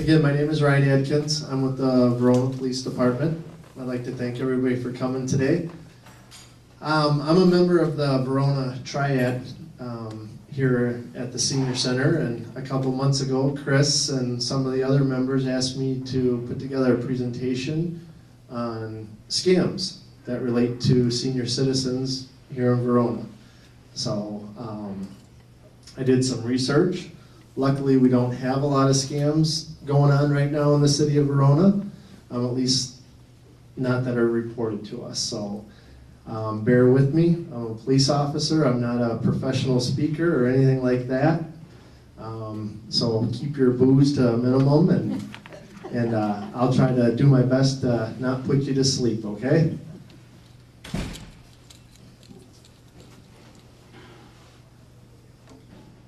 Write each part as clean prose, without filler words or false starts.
Again, my name is Ryan Adkins. I'm with the Verona Police Department. I'd like to thank everybody for coming today. I'm a member of the Verona Triad here at the Senior Center, and a couple months ago, Chris and some of the other members asked me to put together a presentation on scams that relate to senior citizens here in Verona. So I did some research. Luckily, we don't have a lot of scams going on right now in the city of Verona, at least not that are reported to us. So bear with me. I'm a police officer. I'm not a professional speaker or anything like that. So keep your booze to a minimum, and I'll try to do my best to not put you to sleep, okay?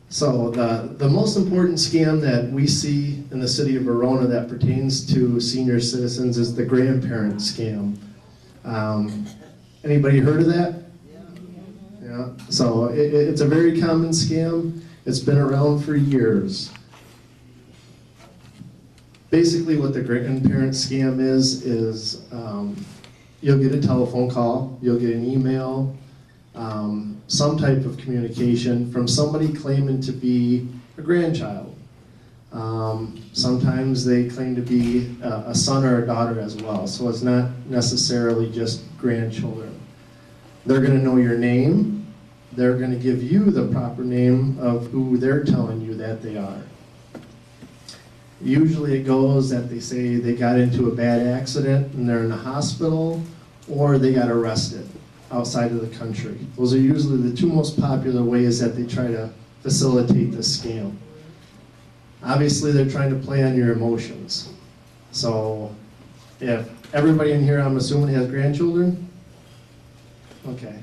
So the most important scam that we see in the city of Verona that pertains to senior citizens is the grandparent scam. Anybody heard of that? Yeah. So it's a very common scam. It's been around for years. Basically what the grandparent scam is you'll get a telephone call, you'll get an email, some type of communication from somebody claiming to be a grandchild. Sometimes they claim to be a son or a daughter as well, so it's not necessarily just grandchildren. They're going to know your name. They're going to give you the proper name of who they're telling you that they are. Usually it goes that they say they got into a bad accident and they're in the hospital, or they got arrested outside of the country. Those are usually the two most popular ways that they try to facilitate this scam. Obviously, they're trying to play on your emotions. So if everybody in here, I'm assuming, has grandchildren? Okay.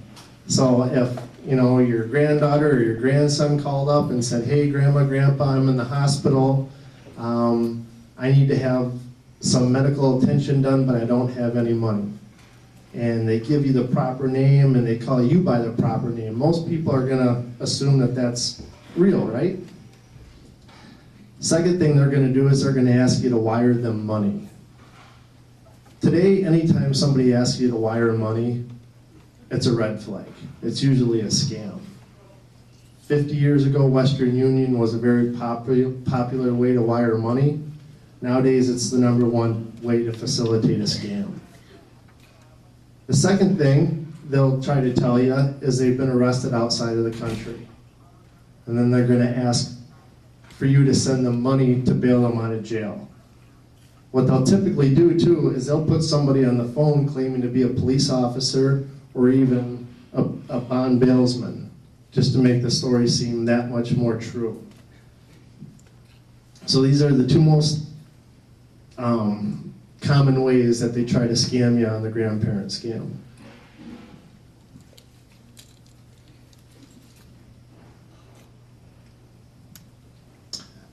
So if your granddaughter or your grandson called up and said, hey, Grandma, Grandpa, I'm in the hospital. I need to have some medical attention done, but I don't have any money. And they give you the proper name and they call you by the proper name. Most people are going to assume that that's real, right? Second thing they're going to do is they're going to ask you to wire them money. Today, anytime somebody asks you to wire money, it's a red flag. It's usually a scam. 50 years ago, Western Union was a very popular way to wire money. Nowadays, it's the #1 way to facilitate a scam. The second thing they'll try to tell you is they've been arrested outside of the country. And then they're going to ask for you to send them money to bail them out of jail. What they'll typically do too is they'll put somebody on the phone claiming to be a police officer or even a bond bailsman, just to make the story seem that much more true. So these are the two most common ways that they try to scam you on the grandparent scam.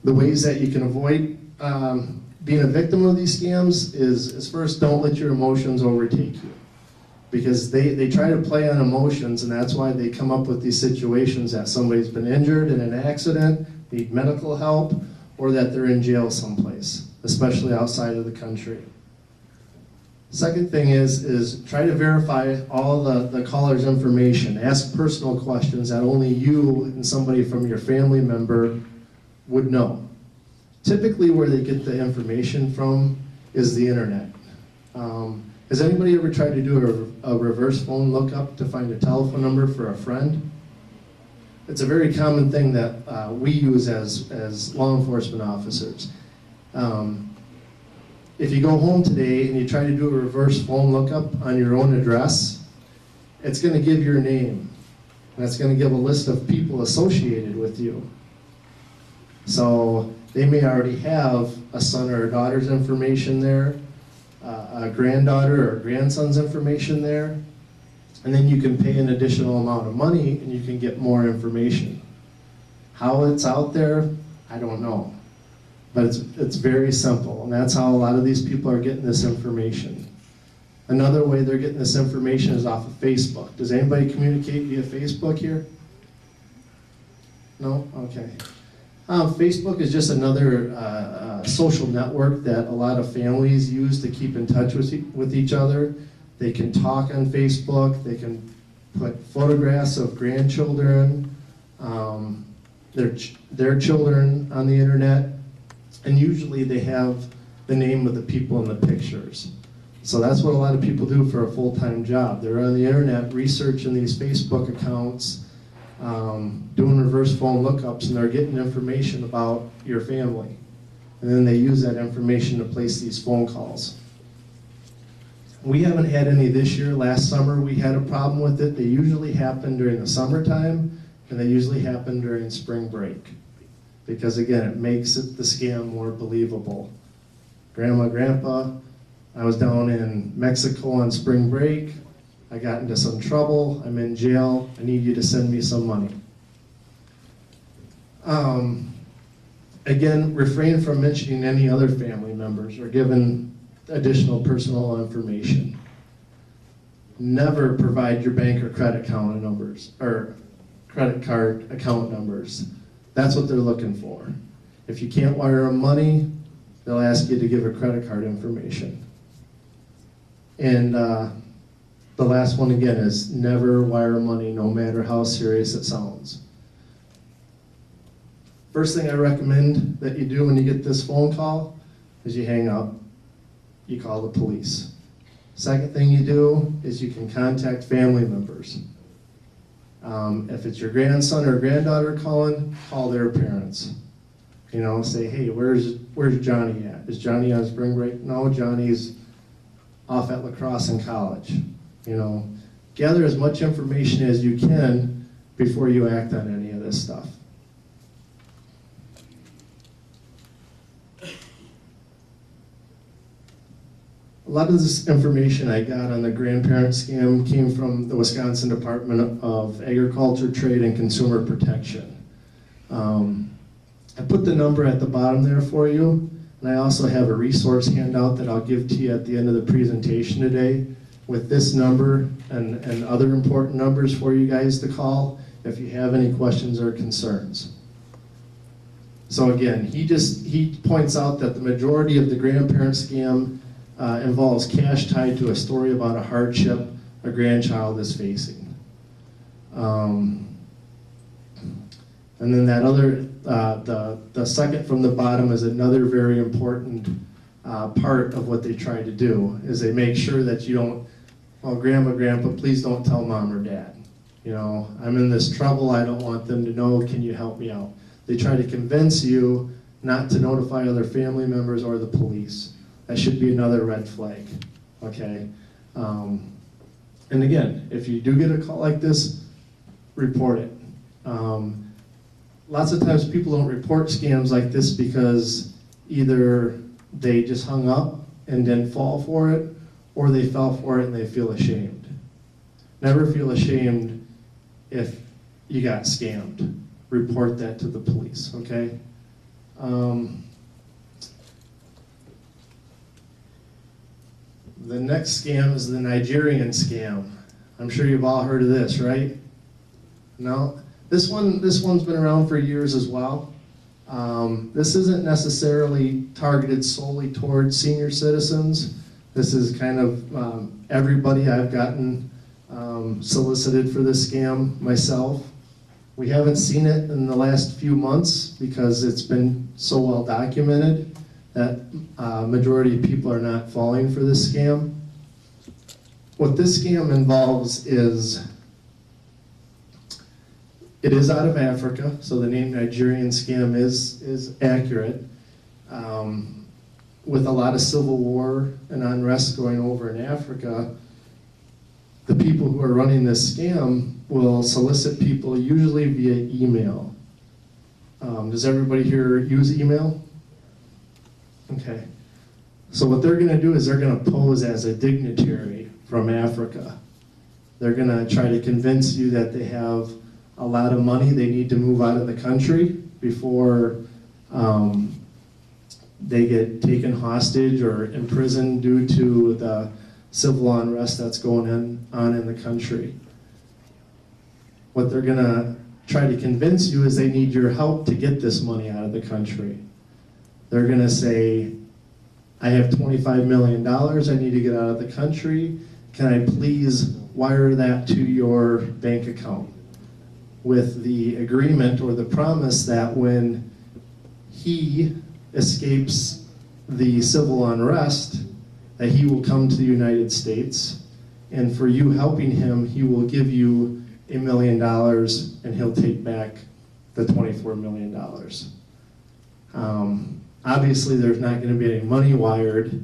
The ways that you can avoid being a victim of these scams is first, don't let your emotions overtake you. Because they try to play on emotions, and that's why they come up with these situations that somebody's been injured in an accident, need medical help, or that they're in jail someplace, especially outside of the country. Second thing is try to verify all the caller's information. Ask personal questions that only you and somebody from your family member would know. Typically where they get the information from is the internet. Has anybody ever tried to do a reverse phone lookup to find a telephone number for a friend? It's a very common thing that we use as law enforcement officers. If you go home today and you try to do a reverse phone lookup on your own address, it's going to give your name. And it's going to give a list of people associated with you. So they may already have a son or a daughter's information there, a granddaughter or grandson's information there, and then you can pay an additional amount of money and you can get more information. How it's out there, I don't know. But it's very simple, and that's how a lot of these people are getting this information. Another way they're getting this information is off of Facebook. Does anybody communicate via Facebook here? No? Okay. Facebook is just another social network that a lot of families use to keep in touch with each other. They can talk on Facebook, they can put photographs of grandchildren, their children on the internet, and usually they have the name of the people in the pictures. So that's what a lot of people do for a full-time job. They're on the internet researching these Facebook accounts, doing reverse phone lookups, and they're getting information about your family. And then they use that information to place these phone calls. We haven't had any this year. Last summer we had a problem with it. They usually happen during the summertime, and they usually happen during spring break. Because again, it makes the scam more believable. Grandma, Grandpa, I was down in Mexico on spring break. I got into some trouble. I'm in jail. I need you to send me some money. Again, refrain from mentioning any other family members or giving additional personal information. Never provide your bank or credit account numbers or credit card account numbers. That's what they're looking for. If you can't wire them money, they'll ask you to give a credit card information. And the last one again is never wire money, no matter how serious it sounds. First thing I recommend that you do when you get this phone call is you hang up, you call the police. Second thing you do is you can contact family members. If it's your grandson or granddaughter calling, call their parents. You know, say, hey, where's Johnny at? Is Johnny on spring break? No, Johnny's off at lacrosse in college. You know, gather as much information as you can before you act on any of this stuff. A lot of this information I got on the grandparent scam came from the Wisconsin Department of Agriculture, Trade, and Consumer Protection. I put the number at the bottom there for you, and I also have a resource handout that I'll give to you at the end of the presentation today with this number and other important numbers for you guys to call if you have any questions or concerns. So again, he points out that the majority of the grandparent scam involves cash tied to a story about a hardship a grandchild is facing. And then that other, the second from the bottom is another very important part of what they try to do, is they make sure that you don't, well, Grandma, Grandpa, please don't tell Mom or Dad. You know, I'm in this trouble, I don't want them to know, can you help me out? They try to convince you not to notify other family members or the police. That should be another red flag, okay? And again, if you do get a call like this, report it. Lots of times people don't report scams like this because either they just hung up and didn't fall for it, or they fell for it and they feel ashamed. Never feel ashamed if you got scammed. Report that to the police, okay? The next scam is the Nigerian scam. I'm sure you've all heard of this, right? No? This one's been around for years as well. This isn't necessarily targeted solely towards senior citizens. This is kind of everybody. I've gotten solicited for this scam myself. We haven't seen it in the last few months because it's been so well documented that majority of people are not falling for this scam. What this scam involves is, it is out of Africa, so the name Nigerian scam is accurate. With a lot of civil war and unrest going over in Africa, the people who are running this scam will solicit people usually via email. Does everybody here use email? Okay. So what they're gonna do is they're gonna pose as a dignitary from Africa. They're gonna try to convince you that they have a lot of money, they need to move out of the country before they get taken hostage or imprisoned due to the civil unrest that's going on in the country. What they're gonna try to convince you is they need your help to get this money out of the country. They're gonna say, I have $25 million I need to get out of the country. Can I please wire that to your bank account? With the agreement or the promise that when he escapes the civil unrest, that he will come to the United States, and for you helping him, he will give you $1 million and he'll take back the $24 million. Obviously, there's not going to be any money wired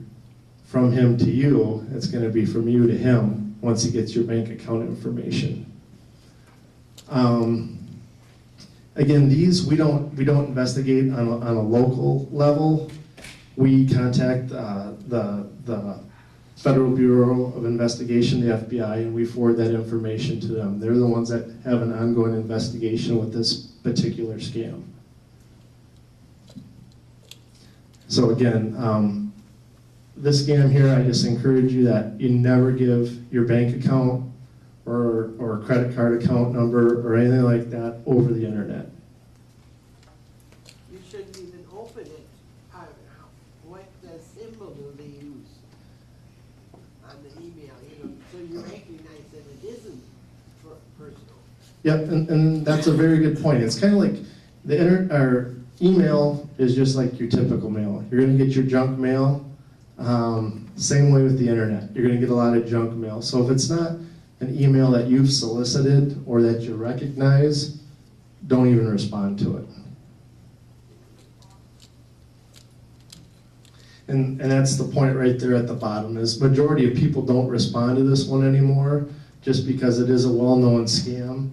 from him to you. It's going to be from you to him once he gets your bank account information. Again, these we don't investigate on a local level. We contact the Federal Bureau of Investigation, the FBI, and we forward that information to them. They're the ones that have an ongoing investigation with this particular scam. So again, this scam here, I just encourage you that you never give your bank account or credit card account number or anything like that over the internet. You shouldn't even open it. What symbol do they use on the email? So you recognize that it isn't personal. Yep, and that's a very good point. It's kind of like the email is just like your typical mail. You're going to get your junk mail. Same way with the internet. You're going to get a lot of junk mail. So if it's not an email that you've solicited or that you recognize, don't even respond to it. And that's the point right there at the bottom, is majority of people don't respond to this one anymore just because it is a well-known scam.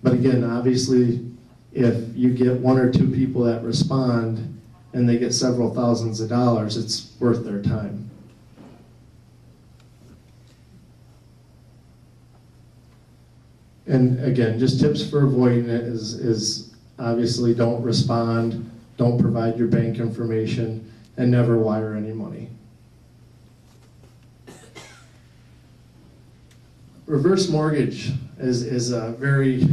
But again, obviously, if you get 1 or 2 people that respond and they get several thousands of dollars, it's worth their time. And again, just tips for avoiding it is obviously don't respond, don't provide your bank information, and never wire any money. Reverse mortgage is a very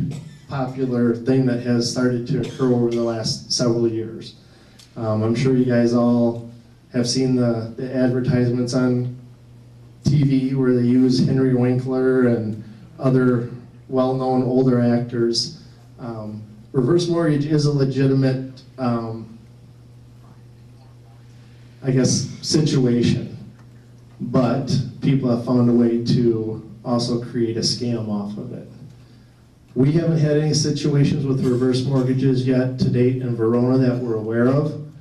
popular thing that has started to occur over the last several years. I'm sure you guys all have seen the advertisements on TV where they use Henry Winkler and other well-known older actors. Reverse mortgage is a legitimate, I guess, situation, but people have found a way to also create a scam off of it. We haven't had any situations with reverse mortgages yet to date in Verona that we're aware of,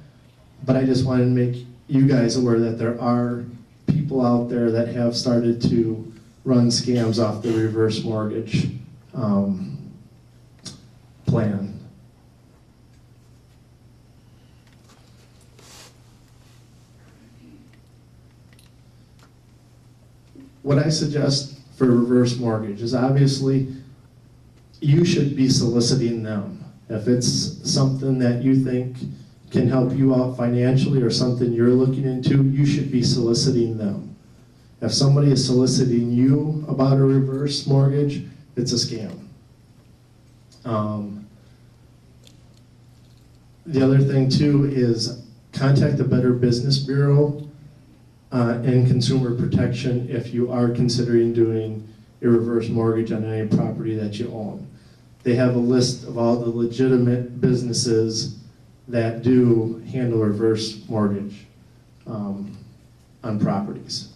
but I just wanted to make you guys aware that there are people out there that have started to run scams off the reverse mortgage plan. What I suggest for reverse mortgage is obviously you should be soliciting them. If it's something that you think can help you out financially or something you're looking into, you should be soliciting them. If somebody is soliciting you about a reverse mortgage, it's a scam. The other thing too is contact the Better Business Bureau and Consumer Protection if you are considering doing a reverse mortgage on any property that you own. They have a list of all the legitimate businesses that do handle reverse mortgage on properties.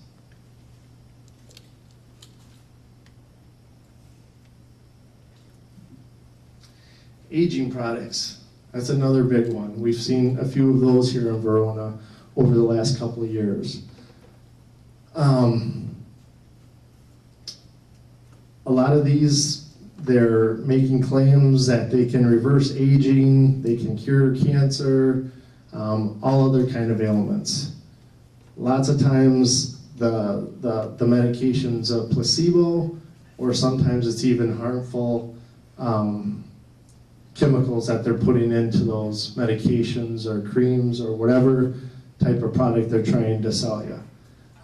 Aging products, that's another big one. We've seen a few of those here in Verona over the last couple of years. A lot of these, they're making claims that they can reverse aging, they can cure cancer, all other kind of ailments. Lots of times the medication's a placebo, or sometimes it's even harmful chemicals that they're putting into those medications or creams or whatever type of product they're trying to sell you.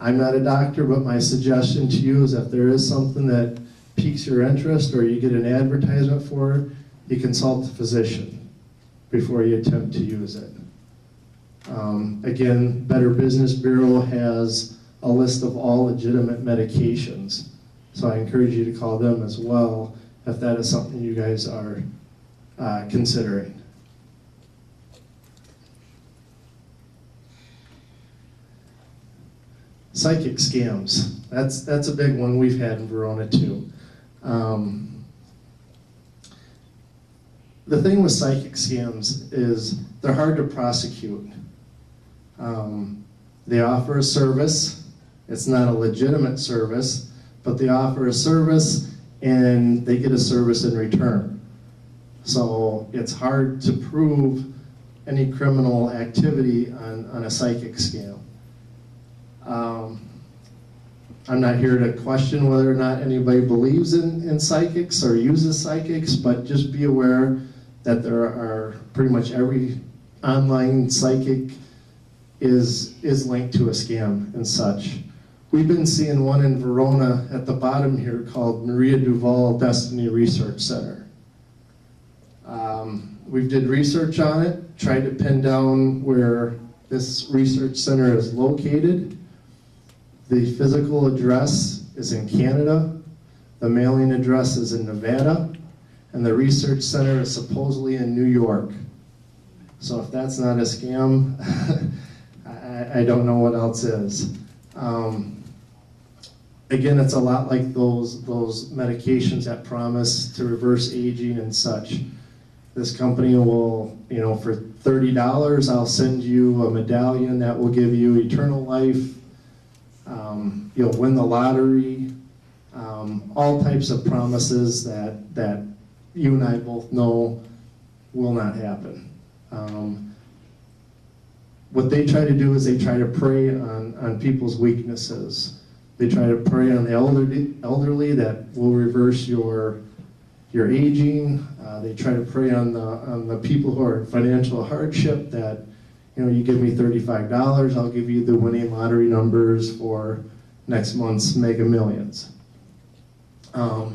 I'm not a doctor, but my suggestion to you is if there is something that piques your interest or you get an advertisement for, you consult a physician before you attempt to use it. Again, Better Business Bureau has a list of all legitimate medications. So I encourage you to call them as well if that is something you guys are considering. Psychic scams. That's a big one we've had in Verona too. The thing with psychic scams is they're hard to prosecute. They offer a service. It's not a legitimate service, but they offer a service and they get a service in return. So it's hard to prove any criminal activity on a psychic scam. I'm not here to question whether or not anybody believes in psychics or uses psychics, but just be aware that there are pretty much every online psychic is linked to a scam and such. We've been seeing one in Verona at the bottom here called Maria Duval Destiny Research Center. We did research on it, tried to pin down where this research center is located. The physical address is in Canada, the mailing address is in Nevada, and the research center is supposedly in New York. So if that's not a scam, I don't know what else is. Again, it's a lot like those medications that promise to reverse aging and such. This company will, for $30, I'll send you a medallion that will give you eternal life. You'll win the lottery. All types of promises that you and I both know will not happen. What they try to do is they try to prey on people's weaknesses. They try to prey on the elderly that will reverse your aging. They try to prey on the people who are in financial hardship that, you give me $35, I'll give you the winning lottery numbers for next month's Mega Millions. A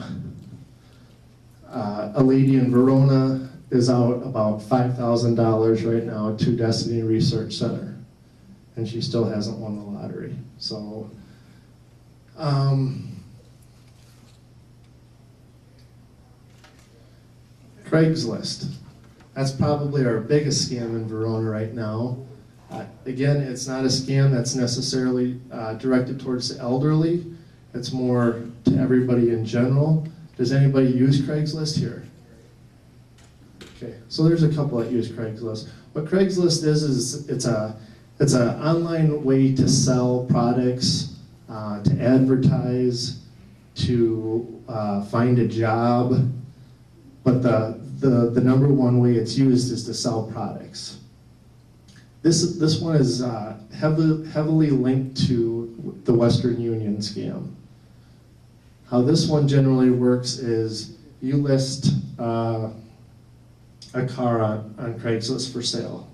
lady in Verona is out about $5,000 right now to Destiny Research Center, and she still hasn't won the lottery. So, Craigslist. That's probably our biggest scam in Verona right now. Again, it's not a scam that's necessarily directed towards the elderly. It's more to everybody in general. Does anybody use Craigslist here? Okay, so there's a couple that use Craigslist. What Craigslist is it's an online way to sell products, to advertise, to find a job. But the number one way it's used is to sell products. This one is heavily linked to the Western Union scam. How this one generally works is you list a car on Craigslist for sale,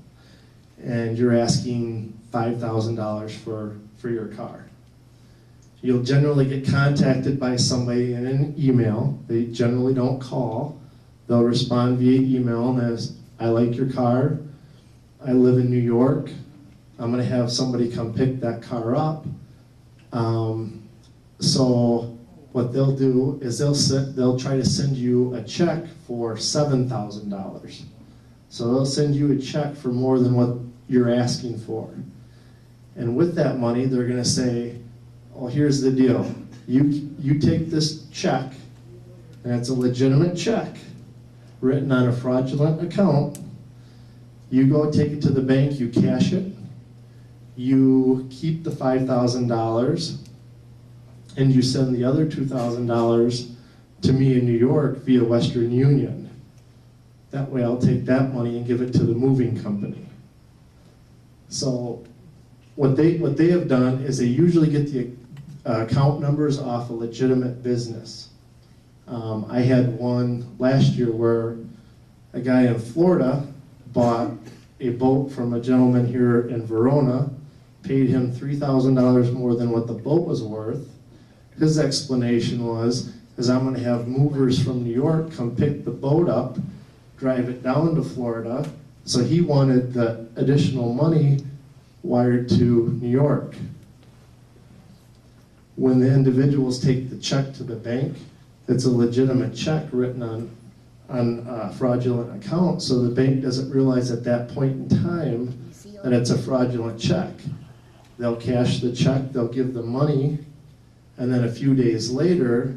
and you're asking $5,000 for your car. You'll generally get contacted by somebody in an email. They generally don't call. They'll respond via email and as, I like your car, I live in New York, I'm gonna have somebody come pick that car up. So what they'll do is they'll try to send you a check for $7,000. So they'll send you a check for more than what you're asking for. And with that money, they're gonna say, well, here's the deal. You take this check, and it's a legitimate check, written on a fraudulent account. You go take it to the bank, you cash it, you keep the $5,000, and you send the other $2,000 to me in New York via Western Union. That way I'll take that money and give it to the moving company. So what they have done is they usually get the account numbers off a legitimate business. I had one last year where a guy in Florida bought a boat from a gentleman here in Verona, paid him $3,000 more than what the boat was worth. His explanation was, I'm gonna have movers from New York come pick the boat up, drive it down to Florida, so he wanted the additional money wired to New York. When the individuals take the check to the bank, it's a legitimate check written on a fraudulent account, so the bank doesn't realize at that point in time that it's a fraudulent check. They'll cash the check, they'll give the money, and then a few days later,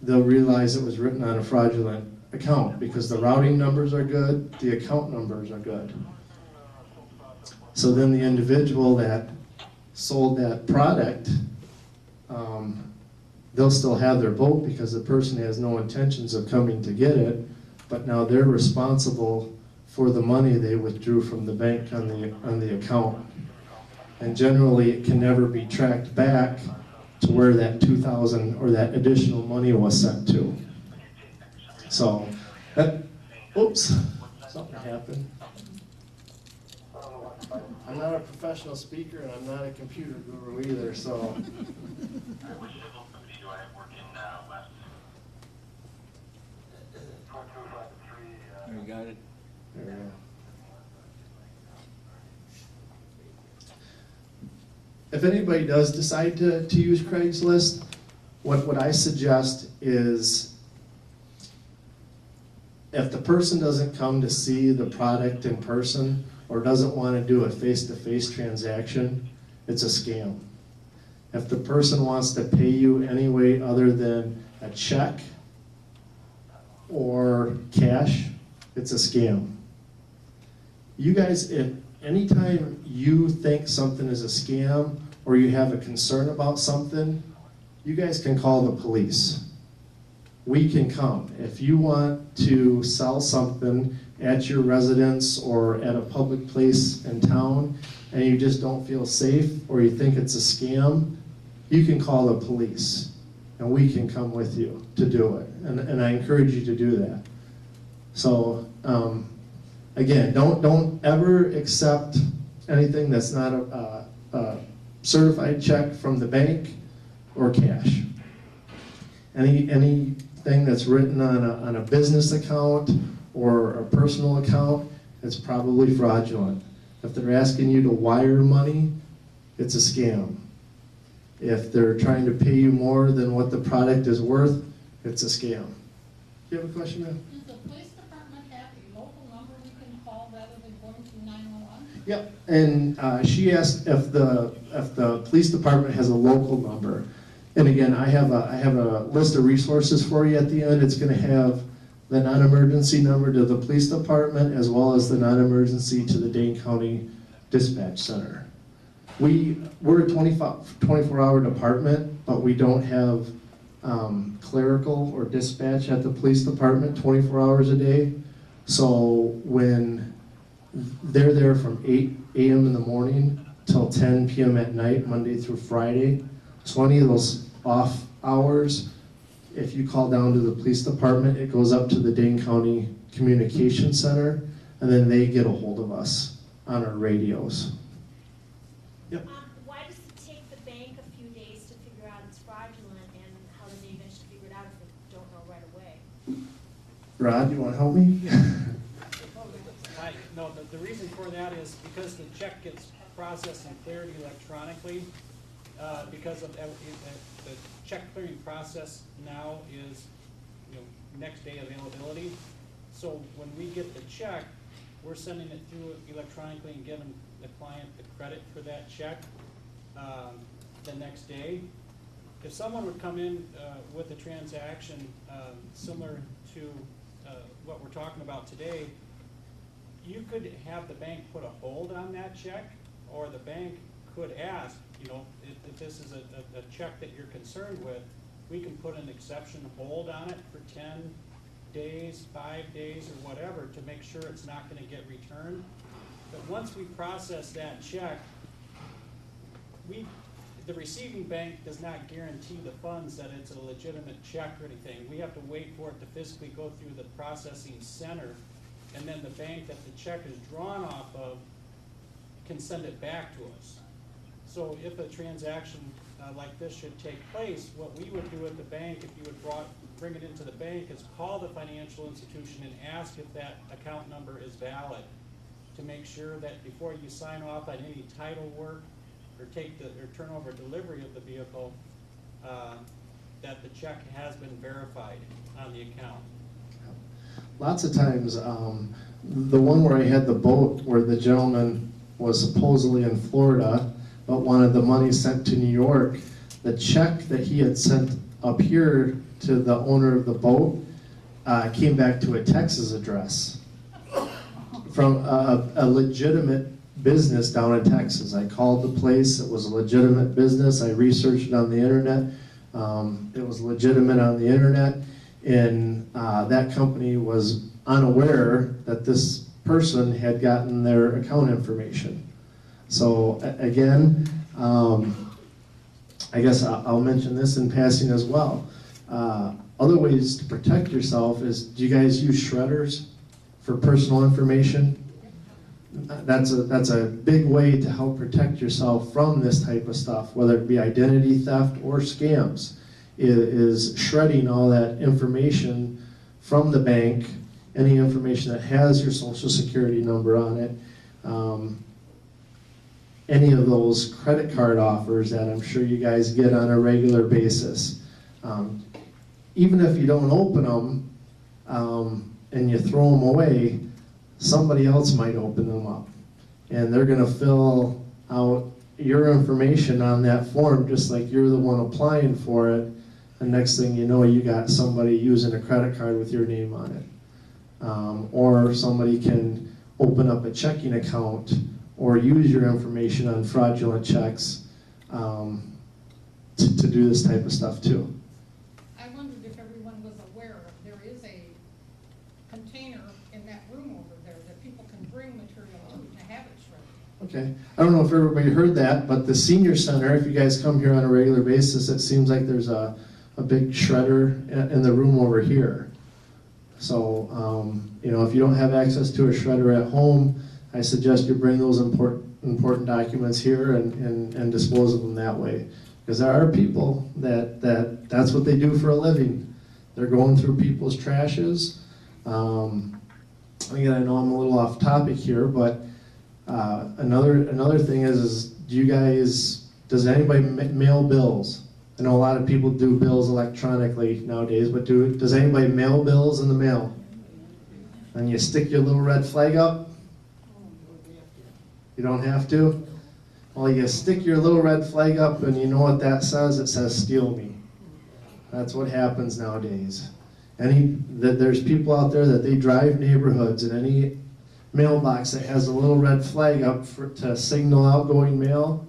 they'll realize it was written on a fraudulent account because the routing numbers are good, the account numbers are good. So then the individual that sold that product, they'll still have their boat because the person has no intentions of coming to get it, but now they're responsible for the money they withdrew from the bank on the account. And generally, it can never be tracked back to where that 2,000 or that additional money was sent to. So, oops, something happened. I'm not a professional speaker and I'm not a computer guru either, so. You got it? There we go. If anybody does decide to use Craigslist, what I suggest is if the person doesn't come to see the product in person or doesn't want to do a face-to-face transaction, it's a scam. If the person wants to pay you any way other than a check or cash, it's a scam. You guys, if anytime you think something is a scam or you have a concern about something, you guys can call the police. We can come. If you want to sell something at your residence or at a public place in town and you just don't feel safe or you think it's a scam, you can call the police and we can come with you to do it. And I encourage you to do that. So, again, don't ever accept anything that's not a certified check from the bank or cash. Anything that's written on a business account or a personal account, it's probably fraudulent. If they're asking you to wire money, it's a scam. If they're trying to pay you more than what the product is worth, it's a scam. Do you have a question, ma'am? Does the police department have a local number we can call rather than going to 911? Yep, and she asked if the police department has a local number. And again, I have a list of resources for you at the end. It's going to have the non-emergency number to the police department as well as the non-emergency to the Dane County Dispatch Center. We're a 24-hour department, but we don't have clerical or dispatch at the police department 24 hours a day. So when they're there from 8 a.m. in the morning till 10 p.m. at night, Monday through Friday. So any of those off hours, if you call down to the police department, it goes up to the Dane County Communication Center, and then they get a hold of us on our radios. Yep. Why does it take the bank a few days to figure out it's fraudulent, and how do they eventually figure it out if they don't know right away? Rod, you want to help me? No, the reason for that is because the check gets processed and cleared electronically. Because of the check clearing process now is, next day availability. So when we get the check, we're sending it through electronically and giving the client the credit for that check the next day. If someone would come in with a transaction similar to what we're talking about today, you could have the bank put a hold on that check, or the bank could ask, if this is a check that you're concerned with, we can put an exception hold on it for 10 days, 5 days, or whatever to make sure it's not going to get returned. But once we process that check, the receiving bank does not guarantee the funds that it's a legitimate check or anything. We have to wait for it to physically go through the processing center, and then the bank that the check is drawn off of can send it back to us. So if a transaction like this should take place, what we would do at the bank, if you would bring it into the bank, is call the financial institution and ask if that account number is valid, to make sure that before you sign off on any title work or turn over delivery of the vehicle, that the check has been verified on the account. Lots of times, the one where I had the boat where the gentleman was supposedly in Florida but wanted the money sent to New York, the check that he had sent up here to the owner of the boat came back to a Texas address from a legitimate business down in Texas. I called the place, it was a legitimate business, I researched it on the internet, it was legitimate on the internet, and that company was unaware that this person had gotten their account information. So again, I guess I'll mention this in passing as well. Other ways to protect yourself is, do you guys use shredders for personal information? That's a big way to help protect yourself from this type of stuff, whether it be identity theft or scams, is shredding all that information from the bank, any information that has your social security number on it, any of those credit card offers that I'm sure you guys get on a regular basis. Even if you don't open them and you throw them away, somebody else might open them up. And they're gonna fill out your information on that form just like you're the one applying for it. And next thing you know, you got somebody using a credit card with your name on it. Or somebody can open up a checking account or use your information on fraudulent checks to do this type of stuff too. I wondered if everyone was aware, there is a container in that room over there that people can bring material to have it shredded. Okay, I don't know if everybody heard that, but the senior center, if you guys come here on a regular basis, it seems like there's a big shredder in the room over here. So, you know, if you don't have access to a shredder at home, I suggest you bring those important documents here and dispose of them that way. Because there are people that's what they do for a living. They're going through people's trashes. Again, I know I'm a little off topic here, but another thing is does anybody mail bills? I know a lot of people do bills electronically nowadays, but does anybody mail bills in the mail? And you stick your little red flag up? You don't have to? Well, you stick your little red flag up and you know what that says? It says steal me. That's what happens nowadays. There's people out there that they drive neighborhoods, and any mailbox that has a little red flag up to signal outgoing mail,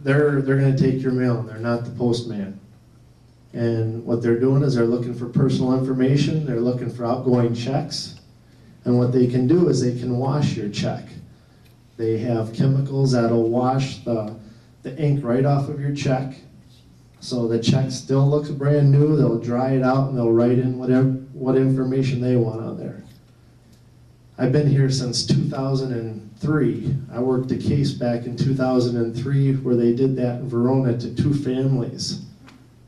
they're going to take your mail, and they're not the postman. And what they're doing is they're looking for personal information, they're looking for outgoing checks, and what they can do is they can wash your check. They have chemicals that'll wash the ink right off of your check, so the check still looks brand new. They'll dry it out and they'll write in what information they want on there. I've been here since 2003. I worked a case back in 2003 where they did that in Verona to 2 families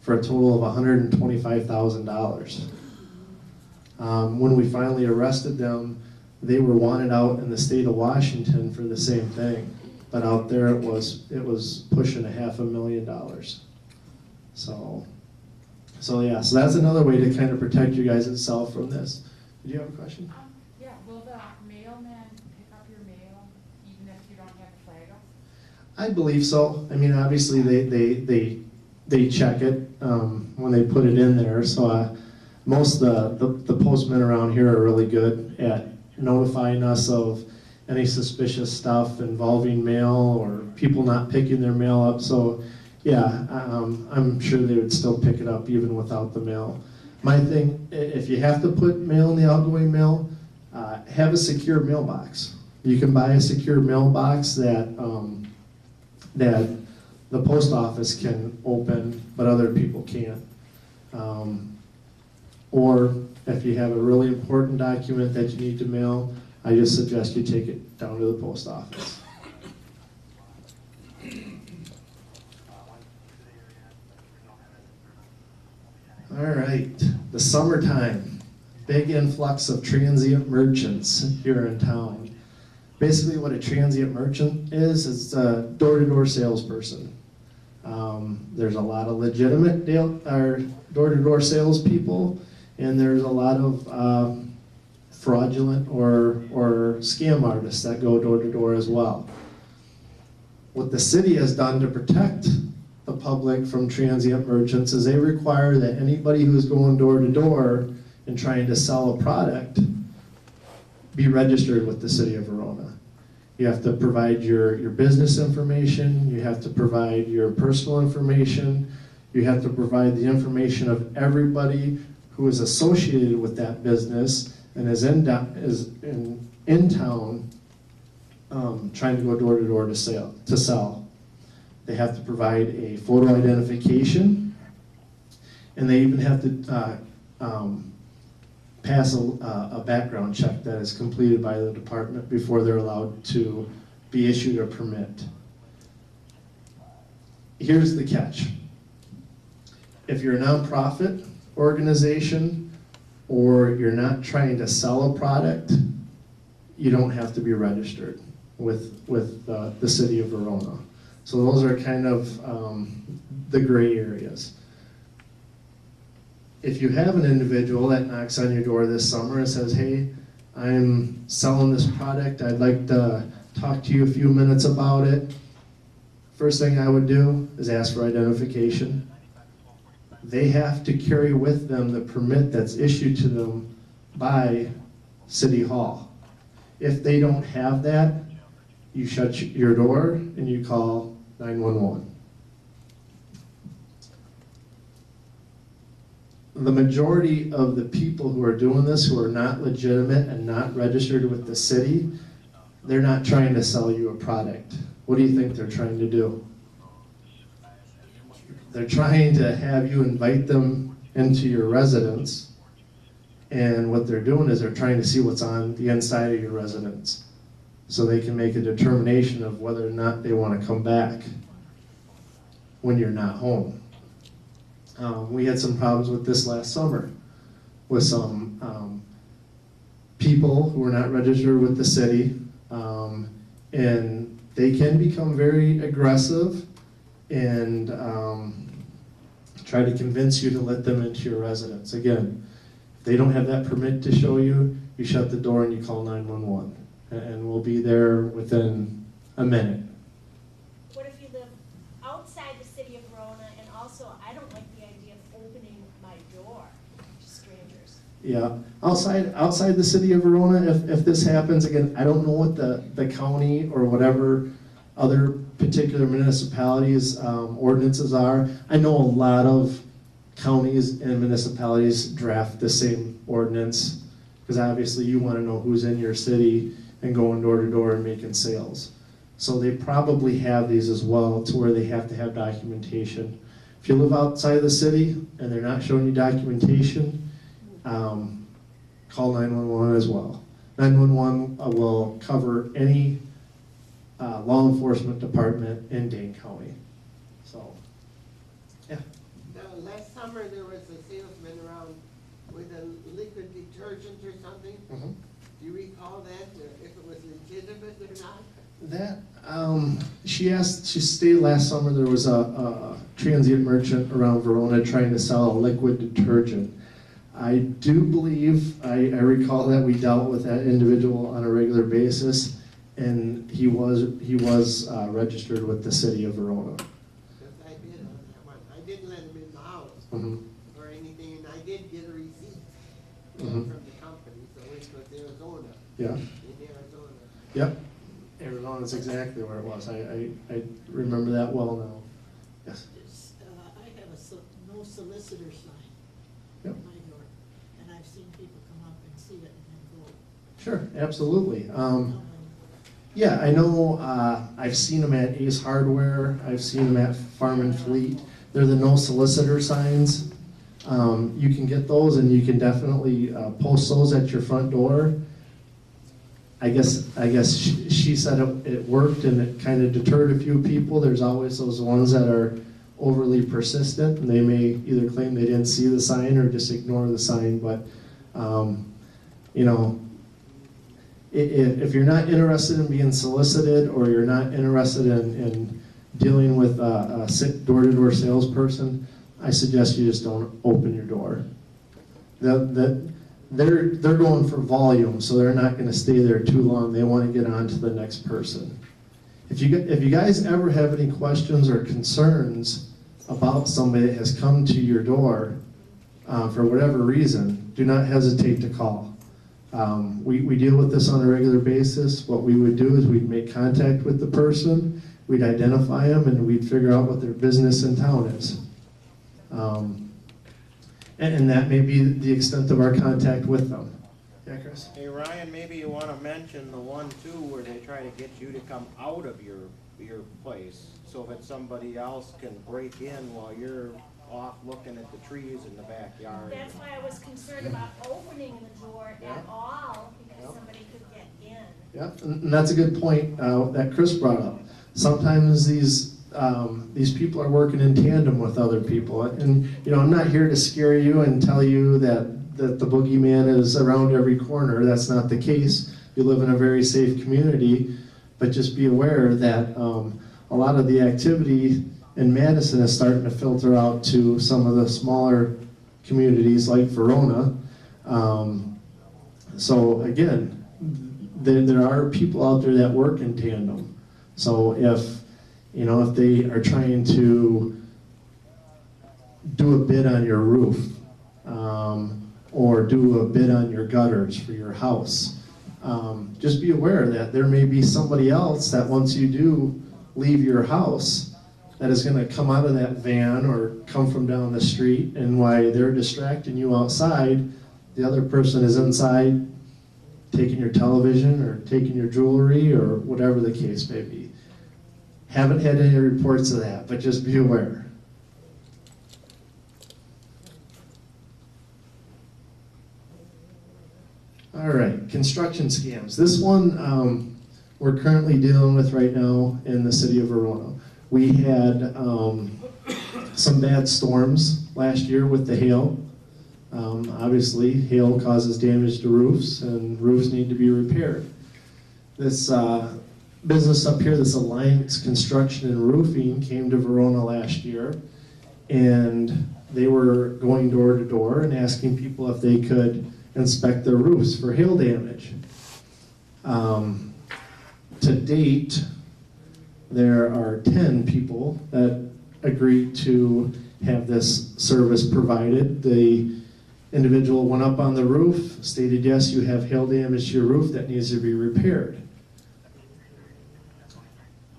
for a total of $125,000. When we finally arrested them, they were wanted out in the state of Washington for the same thing, but out there it was pushing $500,000. So yeah, so that's another way to kind of protect you guys itself from this. Did you have a question? Yeah, will the mailman pick up your mail even if you don't have a flag up? I believe so. I mean, obviously they check it when they put it in there. So most of the postmen around here are really good at notifying us of any suspicious stuff involving mail or people not picking their mail up. So yeah, I'm sure they would still pick it up even without the mail. My thing, if you have to put mail in the outgoing mail, have a secure mailbox. You can buy a secure mailbox that the post office can open, but other people can't. Or if you have a really important document that you need to mail, I just suggest you take it down to the post office. All right, the summertime, big influx of transient merchants here in town. Basically what a transient merchant is a door-to-door salesperson. There's a lot of legitimate door-to-door salespeople, and there's a lot of fraudulent or scam artists that go door-to-door as well. What the city has done to protect the public from transient merchants is they require that anybody who's going door to door and trying to sell a product be registered with the city of Verona. You have to provide your business information, you have to provide your personal information, you have to provide the information of everybody who is associated with that business and is in town trying to go door to door to sell. They have to provide a photo identification, and they even have to pass a background check that is completed by the department before they're allowed to be issued a permit. Here's the catch. If you're a nonprofit organization or you're not trying to sell a product, you don't have to be registered with the city of Verona. So those are kind of the gray areas. If you have an individual that knocks on your door this summer and says, hey, I'm selling this product, I'd like to talk to you a few minutes about it, first thing I would do is ask for identification. They have to carry with them the permit that's issued to them by City Hall. If they don't have that, you shut your door and you call 911. The majority of the people who are doing this, who are not legitimate and not registered with the city, they're not trying to sell you a product. What do you think they're trying to do? They're trying to have you invite them into your residence, and what they're doing is they're trying to see what's on the inside of your residence so they can make a determination of whether or not they want to come back when you're not home. We had some problems with this last summer with some people who were not registered with the city, and they can become very aggressive and try to convince you to let them into your residence. Again, if they don't have that permit to show you, you shut the door and you call 911, and we'll be there within a minute. What if you live outside the city of Verona, and also, I don't like the idea of opening my door to strangers. Yeah, outside the city of Verona, if this happens, again, I don't know what the county or whatever other particular municipalities' ordinances are. I know a lot of counties and municipalities draft the same ordinance, because obviously you want to know who's in your city and going door to door and making sales. So they probably have these as well, to where they have to have documentation. If you live outside of the city and they're not showing you documentation, call 911 as well. 911 will cover any law enforcement department in Dane County. So, yeah. Now, last summer, there was a salesman around with a liquid detergent or something. Mhm. Do you recall that, or if it was legitimate or not? That, she stated last summer there was a transient merchant around Verona trying to sell a liquid detergent. I do believe, I recall that we dealt with that individual on a regular basis, and he was registered with the city of Verona. Because I did on that one. I didn't let him in the house Mhm. or anything, and I did get a receipt Mhm. from the company, so it was Arizona, Yeah, in Arizona. yep. Arizona is exactly where it was. I remember that well now. Yes. I have a no solicitor sign Yep. on my door, and I've seen people come up and see it and then go. Sure, absolutely. Yeah, I know, I've seen them at Ace Hardware, I've seen them at Farm and Fleet. They're the no solicitor signs. You can get those, and you can definitely post those at your front door. I guess she said it worked, and it kind of deterred a few people. There's always those ones that are overly persistent, and they may either claim they didn't see the sign or just ignore the sign, but, you know, if you're not interested in being solicited, or you're not interested in dealing with a door-to-door salesperson, I suggest you just don't open your door. They're going for volume, so they're not gonna stay there too long. They wanna get on to the next person. If you guys ever have any questions or concerns about somebody that has come to your door for whatever reason, do not hesitate to call. We deal with this on a regular basis. What we would do is we'd make contact with the person, we'd identify them, and we'd figure out what their business in town is. And that may be the extent of our contact with them. Yeah, Chris? Hey Ryan, maybe you wanna mention the one too where they try to get you to come out of your place, so that somebody else can break in while you're off looking at the trees in the backyard. That's why I was concerned about opening the door Yeah. at all, because Yep. somebody could get in. Yeah, and that's a good point that Chris brought up. Sometimes these people are working in tandem with other people, and you know, I'm not here to scare you and tell you that the boogeyman is around every corner. That's not the case. You live in a very safe community, but just be aware that a lot of the activity in Madison is starting to filter out to some of the smaller communities like Verona. So again, there are people out there that work in tandem. So if they are trying to do a bid on your roof, or do a bid on your gutters for your house, just be aware that there may be somebody else that once you do leave your house, that is going to come out of that van or come from down the street, and while they're distracting you outside, the other person is inside taking your television or taking your jewelry or whatever the case may be. Haven't had any reports of that, but just be aware. All right, construction scams. This one we're currently dealing with right now in the city of Verona. We had some bad storms last year with the hail. Obviously, hail causes damage to roofs, and roofs need to be repaired. This business up here, this Alliance Construction and Roofing, came to Verona last year, and they were going door to door and asking people if they could inspect their roofs for hail damage. To date, there are 10 people that agreed to have this service provided. The individual went up on the roof, stated, yes, you have hail damage to your roof that needs to be repaired.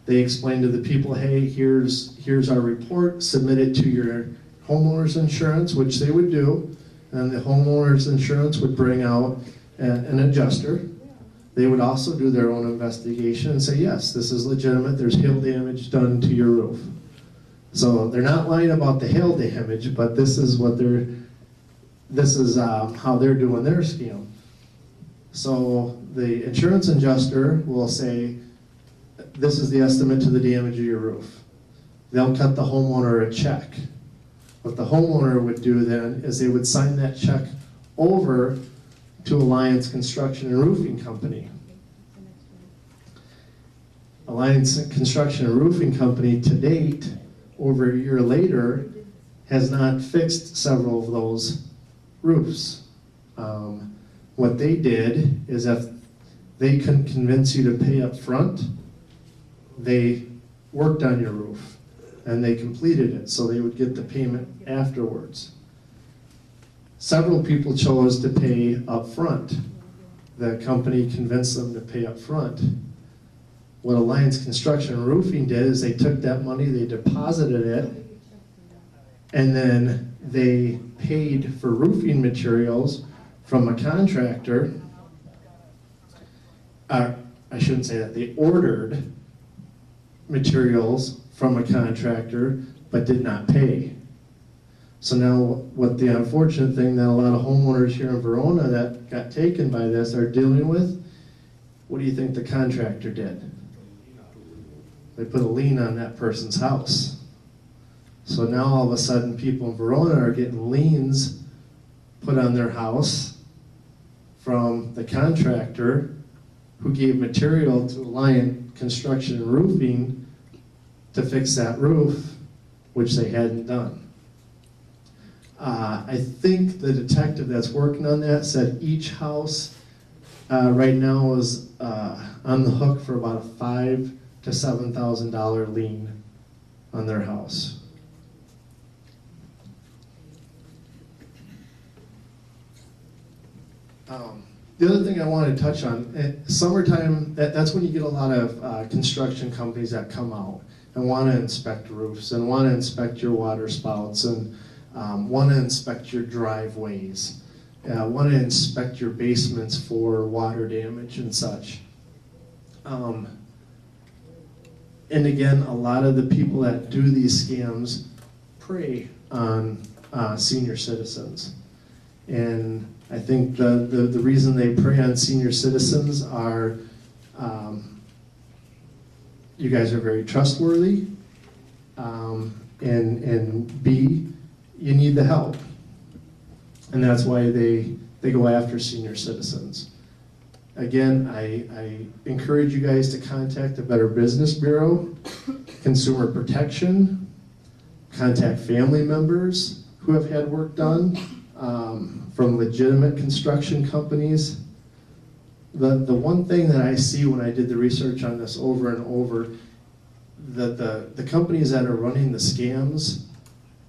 They explained to the people, hey, here's our report, submit it to your homeowner's insurance, which they would do, and the homeowner's insurance would bring out an adjuster. They would also do their own investigation and say, yes, this is legitimate, there's hail damage done to your roof. So they're not lying about the hail damage, but this is how they're doing their scam. So the insurance adjuster will say, this is the estimate to the damage of your roof. They'll cut the homeowner a check. What the homeowner would do then is they would sign that check over to Alliance Construction and Roofing Company. Alliance Construction and Roofing Company, to date, over a year later, has not fixed several of those roofs. What they did is, if they couldn't convince you to pay up front, they worked on your roof and they completed it, so they would get the payment afterwards. Several people chose to pay up front. The company convinced them to pay up front. What Alliance Construction and Roofing did is they took that money, they deposited it, and then they paid for roofing materials from a contractor. I shouldn't say that, they ordered materials from a contractor but did not pay. So now what the unfortunate thing that a lot of homeowners here in Verona that got taken by this are dealing with, what do you think the contractor did? They put a lien on that person's house. So now all of a sudden, people in Verona are getting liens put on their house from the contractor who gave material to Alliant Construction and Roofing to fix that roof, which they hadn't done. I think the detective that's working on that said each house right now is on the hook for about a $5,000 to $7,000 lien on their house. The other thing I wanted to touch on, summertime, that's when you get a lot of construction companies that come out and want to inspect roofs and want to inspect your water spouts and want to inspect your driveways, want to inspect your basements for water damage and such. And again, a lot of the people that do these scams prey on senior citizens. And I think the reason they prey on senior citizens are you guys are very trustworthy, and B, you need the help. And that's why they go after senior citizens. Again, I encourage you guys to contact the Better Business Bureau, Consumer Protection, contact family members who have had work done from legitimate construction companies. The one thing that I see when I did the research on this over and over, that the companies that are running the scams,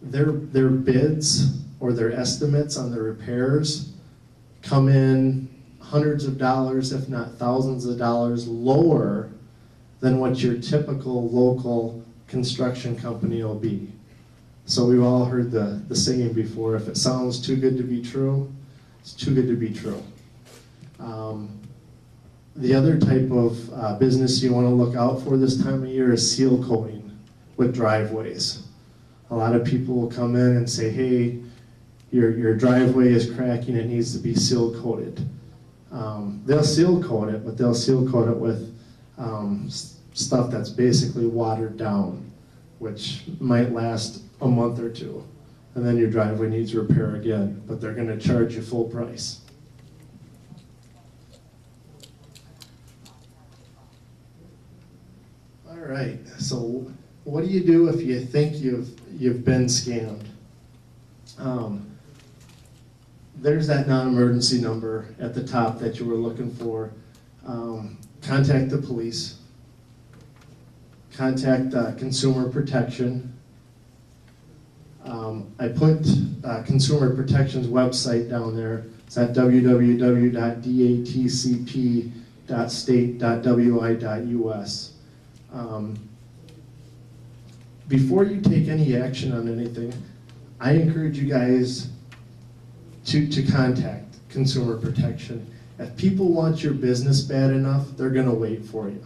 their bids or their estimates on the repairs come in hundreds of dollars, if not thousands of dollars, lower than what your typical local construction company will be. So we've all heard the saying before, if it sounds too good to be true, it's too good to be true. The other type of business you want to look out for this time of year is seal coating with driveways. A lot of people will come in and say, hey, your driveway is cracking, it needs to be seal coated. They'll seal coat it, but they'll seal coat it with stuff that's basically watered down, which might last a month or two, and then your driveway needs repair again, but they're going to charge you full price. All right, so what do you do if you think you've been scammed? There's that non-emergency number at the top that you were looking for. Contact the police. Contact Consumer Protection. I put Consumer Protection's website down there. It's at www.datcp.state.wi.us. Before you take any action on anything, I encourage you guys to contact Consumer Protection. If people want your business bad enough, they're going to wait for you.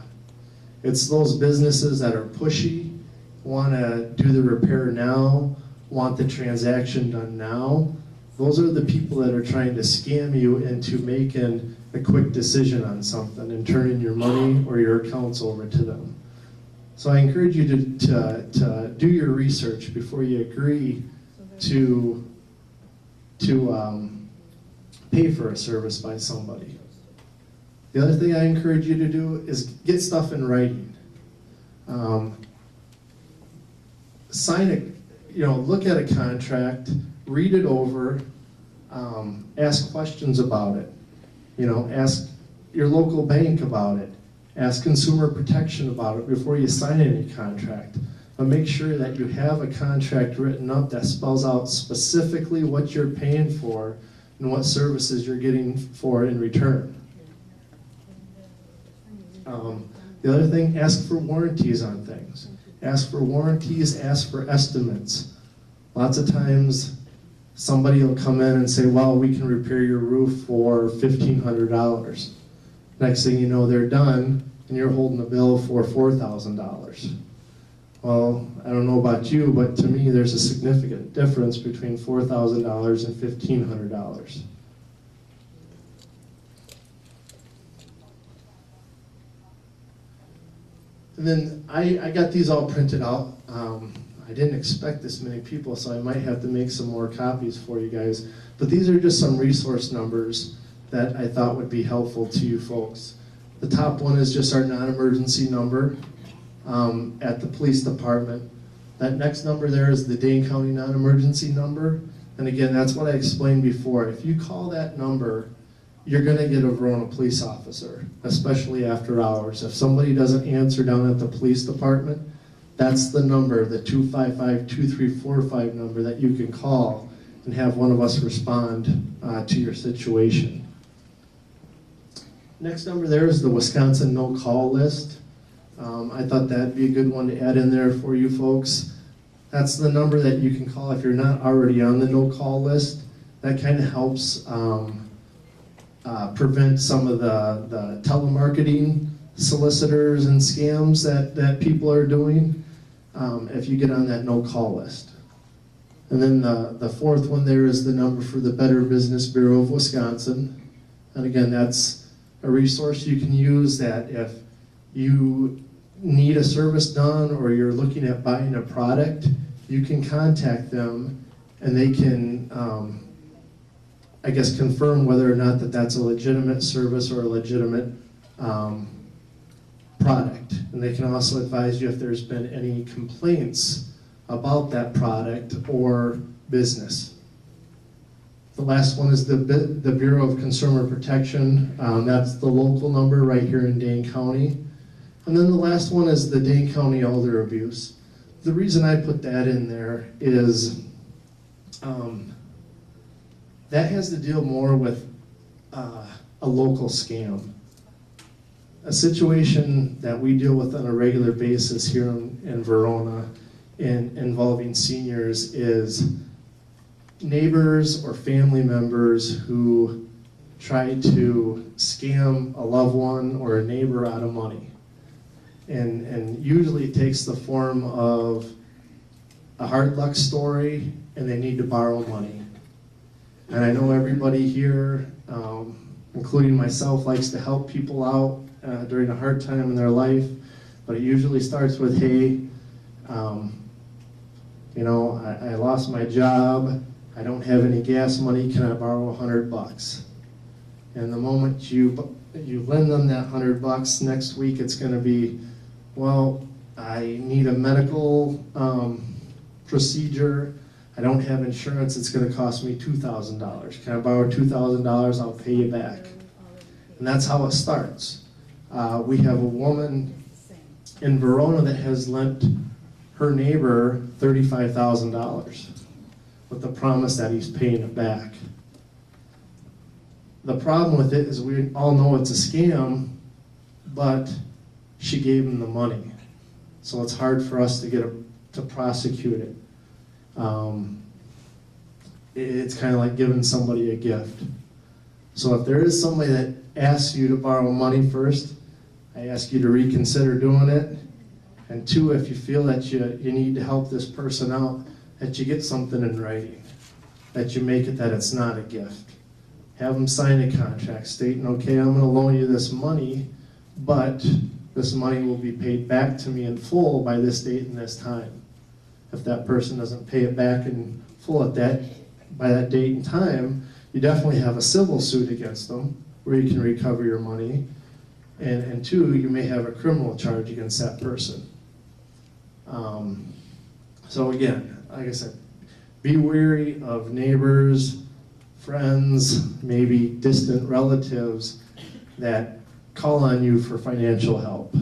It's those businesses that are pushy, want to do the repair now, want the transaction done now. Those are the people that are trying to scam you into making a quick decision on something and turning your money or your accounts over to them. So I encourage you to do your research before you agree to pay for a service by somebody. The other thing I encourage you to do is get stuff in writing. Sign it, look at a contract, read it over, ask questions about it. Ask your local bank about it. Ask Consumer Protection about it before you sign any contract. But make sure that you have a contract written up that spells out specifically what you're paying for and what services you're getting for in return. The other thing, ask for warranties on things. Ask for warranties, ask for estimates. Lots of times somebody will come in and say, well, we can repair your roof for $1,500. Next thing you know, they're done and you're holding a bill for $4,000. Well, I don't know about you, but to me there's a significant difference between $4,000 and $1,500. And then I got these all printed out. I didn't expect this many people, so I might have to make some more copies for you guys. But these are just some resource numbers that I thought would be helpful to you folks. The top one is just our non-emergency number at the police department. That next number there is the Dane County non-emergency number. And again, that's what I explained before. If you call that number, you're gonna get a Verona police officer, especially after hours. If somebody doesn't answer down at the police department, that's the number, the 255-2345 number that you can call and have one of us respond to your situation. Next number there is the Wisconsin no-call list. I thought that'd be a good one to add in there for you folks. That's the number that you can call if you're not already on the no-call list. That kind of helps prevent some of the telemarketing solicitors and scams that people are doing if you get on that no-call list. And then the fourth one there is the number for the Better Business Bureau of Wisconsin. And again, that's a resource you can use that if you need a service done or you're looking at buying a product, you can contact them and they can, I guess, confirm whether or not that's a legitimate service or a legitimate product. And they can also advise you if there's been any complaints about that product or business. The last one is the Bureau of Consumer Protection. That's the local number right here in Dane County. And then the last one is the Dane County Elder Abuse. The reason I put that in there is that has to deal more with a local scam. A situation that we deal with on a regular basis here in Verona involving seniors is neighbors or family members who try to scam a loved one or a neighbor out of money. And usually it takes the form of a hard luck story and they need to borrow money. And I know everybody here, including myself, likes to help people out during a hard time in their life, but it usually starts with, hey, you know, I lost my job, I don't have any gas money, can I borrow $100? And the moment you lend them that $100, next week it's gonna be, well, I need a medical procedure, I don't have insurance, it's gonna cost me $2,000. Can I borrow $2,000, I'll pay you back. And that's how it starts. We have a woman in Verona that has lent her neighbor $35,000 with the promise that he's paying it back. The problem with it is we all know it's a scam, but she gave him the money. So it's hard for us to prosecute it. It's kind of like giving somebody a gift. So if there is somebody that asks you to borrow money first, I ask you to reconsider doing it. And two, if you feel that you need to help this person out, that you get something in writing, that you make it that it's not a gift. Have them sign a contract stating, okay, I'm gonna loan you this money, but this money will be paid back to me in full by this date and this time. If that person doesn't pay it back in full by that date and time, you definitely have a civil suit against them where you can recover your money. And two, you may have a criminal charge against that person. So again, like I said, be wary of neighbors, friends, maybe distant relatives that call on you for financial help,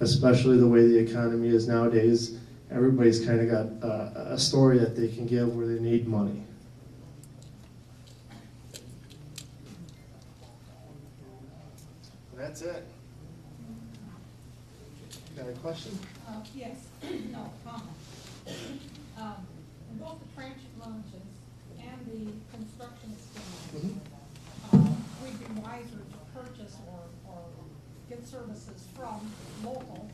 especially the way the economy is nowadays. Everybody's kind of got a story that they can give where they need money. That's it. Got a question? Yes, no, comment. In both the transit lunches and the construction scheme, we'd be wiser to purchase or get services from local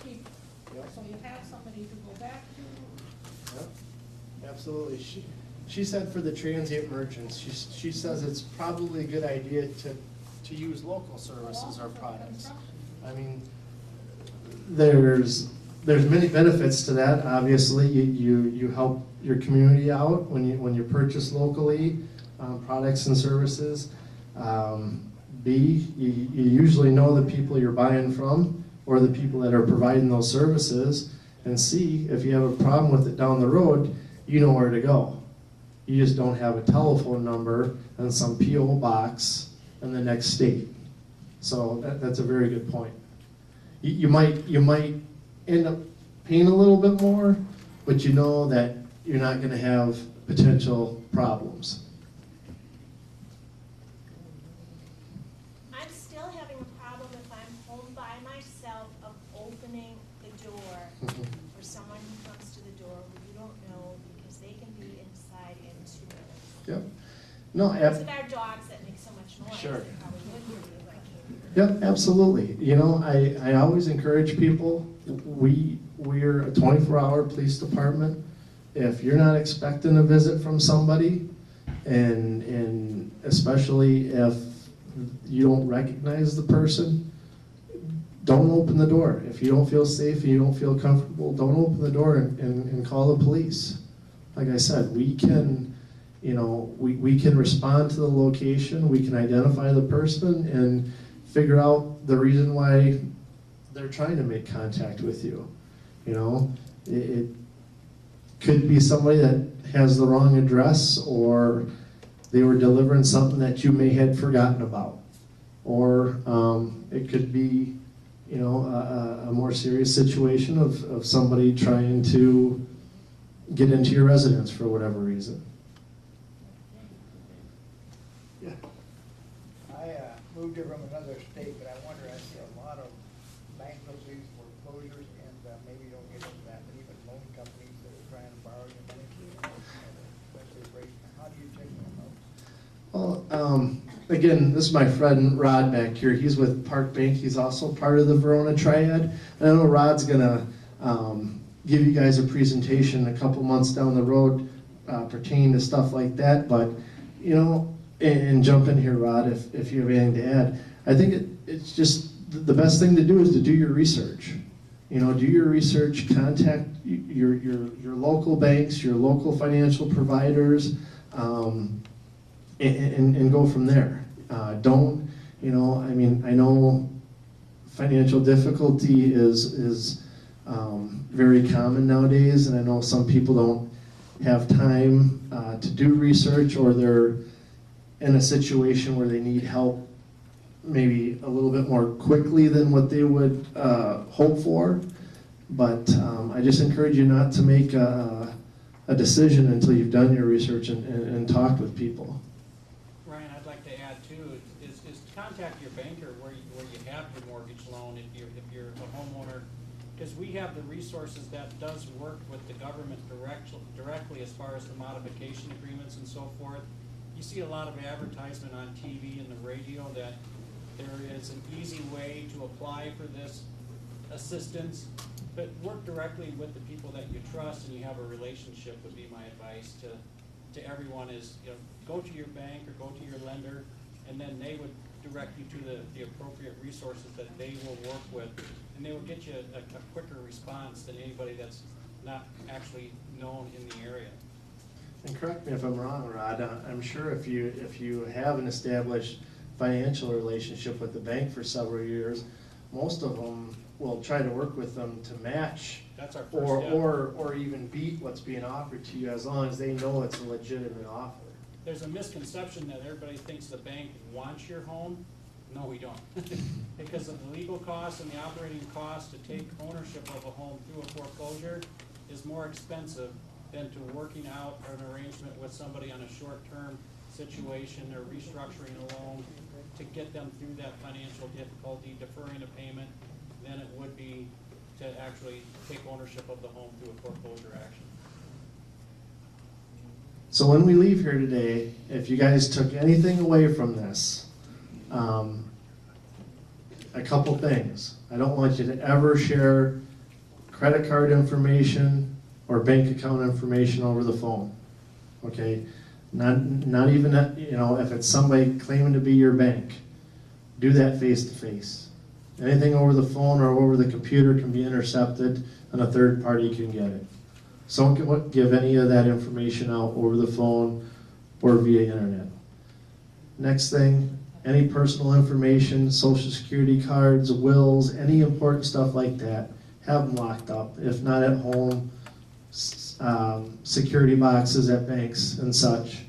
people. Yep. So you have somebody to go back to. Yep. Absolutely. She said for the transient merchants, she says it's probably a good idea to use local services or products. I mean, there's there's many benefits to that. Obviously, you help your community out when you purchase locally, products and services. B, you usually know the people you're buying from or the people that are providing those services. And C, if you have a problem with it down the road, you know where to go. You just don't have a telephone number and some P.O. box in the next state. So that's a very good point. You might end up paying a little bit more, but you know that you're not going to have potential problems. I'm still having a problem if I'm home by myself of opening the door for someone who comes to the door who you don't know, because they can be inside in 2 minutes. Yep. No, Because of our dogs that make so much noise, Sure. they probably wouldn't be like. Yep, absolutely. You know, I always encourage people, we're a 24-hour police department. If you're not expecting a visit from somebody, and especially if you don't recognize the person, don't open the door. If you don't feel safe and you don't feel comfortable, don't open the door and call the police. Like I said, we can, you know, we can respond to the location, we can identify the person and figure out the reason why they're trying to make contact with you. You know, it could be somebody that has the wrong address, or they were delivering something that you may had forgotten about. Or it could be, you know, a more serious situation of somebody trying to get into your residence for whatever reason. Yeah. I moved here from another state, but I wonder, I see a lot of bankruptcies, foreclosures, and maybe you don't get into that, but even loan companies that are trying to borrow your money, especially rate. How do you check on those? Well, again, this is my friend Rod back here. He's with Park Bank. He's also part of the Verona Triad. And I know Rod's gonna give you guys a presentation a couple months down the road pertaining to stuff like that. But, you know, and jump in here, Rod, if you have anything to add. I think it's just the best thing to do is to do your research. You know, do your research, contact your local banks, your local financial providers, and go from there. Don't, you know, I mean, I know financial difficulty is very common nowadays, and I know some people don't have time to do research, or they're in a situation where they need help maybe a little bit more quickly than what they would hope for. But I just encourage you not to make a decision until you've done your research and talked with people. Ryan, I'd like to add too, is contact your banker where you have your mortgage loan if you're a homeowner, because we have the resources that does work with the government directly as far as the modification agreements and so forth. You see a lot of advertisement on TV and the radio that there is an easy way to apply for this assistance, but work directly with the people that you trust and you have a relationship would be my advice to everyone is, you know, go to your bank or go to your lender, and then they would direct you to the appropriate resources that they will work with, and they will get you a quicker response than anybody that's not actually known in the area. And correct me if I'm wrong, Rod, I'm sure if you have an established financial relationship with the bank for several years, most of them will try to work with them to match That's our first step. or even beat what's being offered to you, as long as they know it's a legitimate offer. There's a misconception that everybody thinks the bank wants your home. No, we don't. Because of the legal costs and the operating costs to take ownership of a home through a foreclosure is more expensive than to working out an arrangement with somebody on a short-term situation or restructuring a loan to get them through that financial difficulty, deferring a payment, than it would be to actually take ownership of the home through a foreclosure action. So when we leave here today, if you guys took anything away from this, a couple things. I don't want you to ever share credit card information or bank account information over the phone, okay? Not even, you know, if it's somebody claiming to be your bank, do that face to face. Anything over the phone or over the computer can be intercepted. and a third party can get it. So don't give any of that information out over the phone or via internet. Next thing, any personal information, social security cards, wills, any important stuff like that, have them locked up. If not at home, security boxes at banks and such.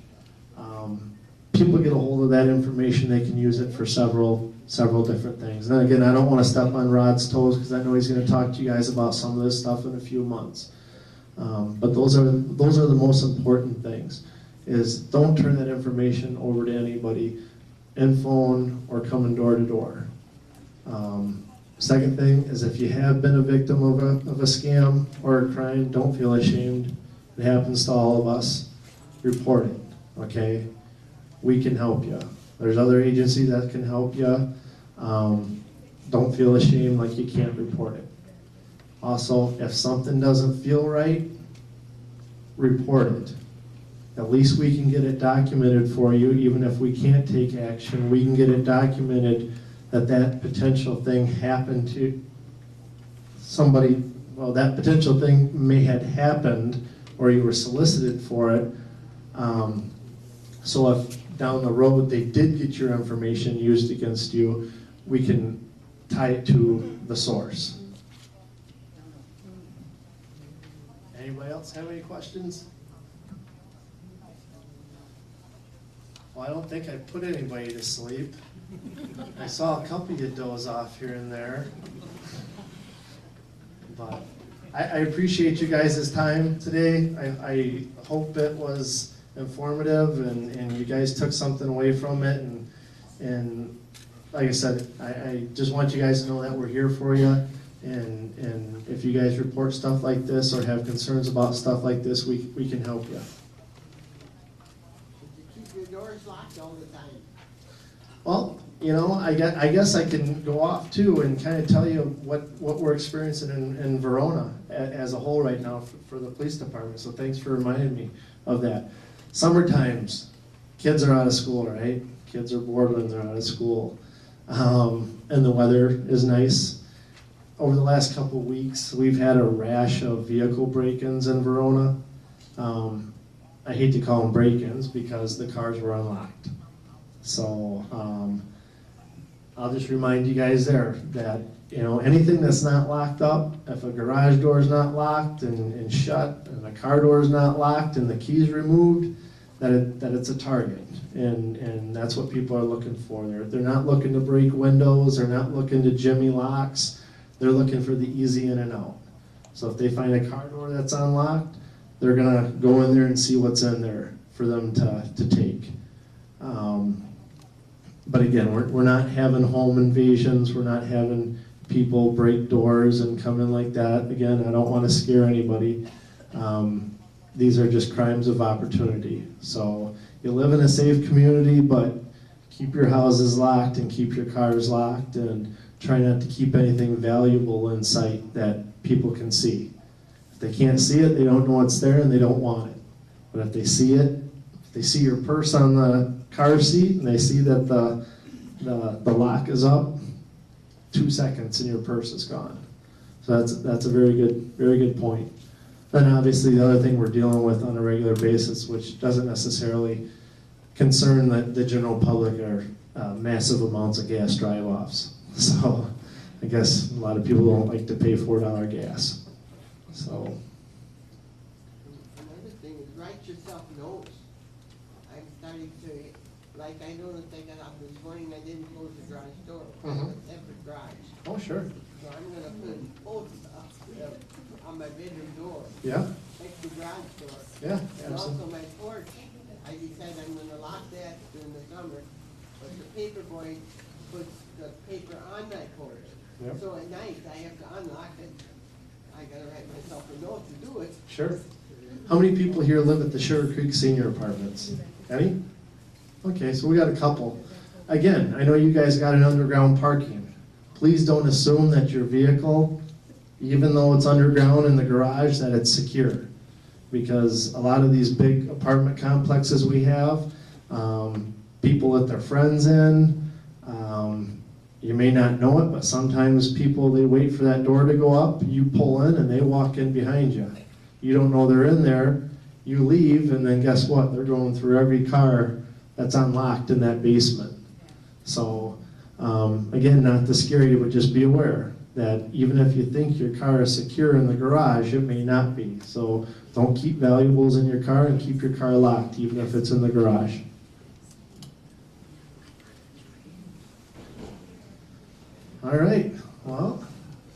People get a hold of that information, they can use it for several different things. And again, I don't want to step on Rod's toes because I know he's going to talk to you guys about some of this stuff in a few months. But those are the most important things. Is don't turn that information over to anybody in phone or coming door to door. Second thing is if you have been a victim of a scam or a crime, don't feel ashamed. It happens to all of us. Report it, okay? We can help you. There's other agencies that can help you. Don't feel ashamed like you can't report it. Also, if something doesn't feel right, report it. At least we can get it documented for you. Even if we can't take action, we can get it documented that that potential thing happened to somebody. Well, that potential thing may have happened or you were solicited for it. So if down the road they did get your information used against you, we can tie it to the source. Anybody else have any questions? Well, I don't think I put anybody to sleep. I saw a couple of you doze off here and there. But I appreciate you guys' time today. I hope it was informative and you guys took something away from it. And like I said, I just want you guys to know that we're here for you. And if you guys report stuff like this or have concerns about stuff like this, we can help you. Keep your doors locked all the time. Well, you know, I guess I can go off too and kind of tell you what we're experiencing in Verona as a whole right now for the police department. So thanks for reminding me of that. Summer times, kids are out of school, right? Kids are bored when they're out of school. And the weather is nice. Over the last couple of weeks, we've had a rash of vehicle break-ins in Verona. I hate to call them break-ins because the cars were unlocked. So I'll just remind you guys there that, you know, anything that's not locked up, if a garage door is not locked and shut, and a car door is not locked and the key's removed, that it's a target. And that's what people are looking for. They're not looking to break windows, they're not looking to jimmy locks, they're looking for the easy in and out. So if they find a car door that's unlocked, they're gonna go in there and see what's in there for them to take. But again, we're not having home invasions, we're not having people break doors and come in like that. Again, I don't want to scare anybody. These are just crimes of opportunity. So you live in a safe community, but keep your houses locked and keep your cars locked and try not to keep anything valuable in sight that people can see. If they can't see it, they don't know it's there and they don't want it. But if they see it, if they see your purse on the car seat and they see that the lock is up, 2 seconds and your purse is gone. So that's a very good point. Then obviously the other thing we're dealing with on a regular basis, which doesn't necessarily concern the general public, are massive amounts of gas drive-offs. So I guess a lot of people don't like to pay $4 gas. So. Another thing is write yourself notes. I'm starting to, like I noticed I got up this morning, I didn't close the garage door. I have a separate garage. Oh, sure. So I'm gonna put posts up on my bedroom door, Yeah, like the garage door. yeah, And also absolutely. my porch, I decided I'm gonna lock that during the summer, but the paper boy puts the paper on my porch. Yep. So at night, I have to unlock it. I gotta write myself a note to do it. Sure. How many people here live at the Sugar Creek Senior Apartments? Any? Okay, so we got a couple. Again, I know you guys got an underground parking. Please don't assume that your vehicle, even though it's underground in the garage, that it's secure. Because a lot of these big apartment complexes we have, people let their friends in, you may not know it, but sometimes people, they wait for that door to go up, you pull in and they walk in behind you. You don't know they're in there, you leave, and then guess what? They're going through every car that's unlocked in that basement. So, again, not to scare you, but just be aware that even if you think your car is secure in the garage, it may not be. So don't keep valuables in your car, and keep your car locked, even if it's in the garage. All right, well,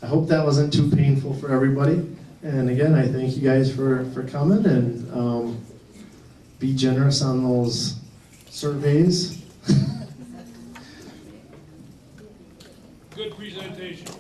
I hope that wasn't too painful for everybody. And again, I thank you guys for coming, and be generous on those surveys. Good presentation.